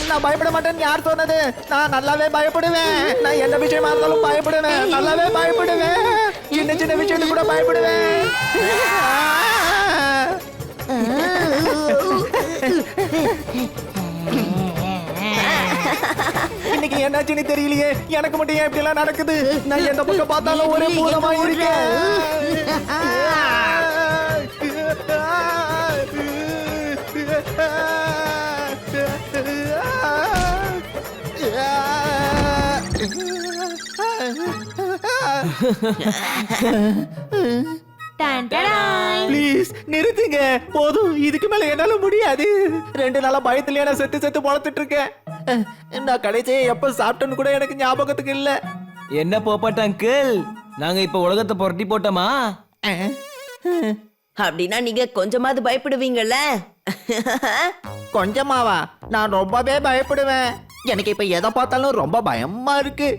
நான் பயப்பட மாட்டேன்னு யார் சொன்னது? நான் நல்லாவே பயப்படுவேன். நான் எந்த விஷயமா இருந்தாலும் பயப்படுவேன். நல்லாவே பயப்படுவேன். சின்ன சின்ன விஷயத்துக்கு கூட பயப்படுவேன். இன்னைக்கு என்னாச்சுன்னு தெரியலையே. எனக்கு மட்டும் ஏன் இப்படி எல்லாம் நடக்குது? நான் எந்த பக்கம் பார்த்தாலும் ஒரே பூதமா இருக்கேன். ப்ளீஸ் நிறுத்துங்க. போதும், இதுக்கு மேல என்னால முடியாது. 2 நாளா பயத்திலே நான் செத்து செத்து பொழத்துட்டு இருக்கேன். நான் கடைசியா எப்ப சாப்பிட்டேன்னு கூட எனக்கு ஞாபகத்துக்கு இல்ல. என்ன போப்பாட்ட அங்கிள், நாங்க இப்ப உலகத்தை புரட்டி போட்டோமா? அப்படின்னா நீங்க கொஞ்சமாவது பயப்படுவீங்கல்ல? கொஞ்சமாவா? நான் ரொம்பவே பயப்படுவேன். எனக்கு இப்ப எதை பார்த்தாலும் ரொம்ப பயமா இருக்கு.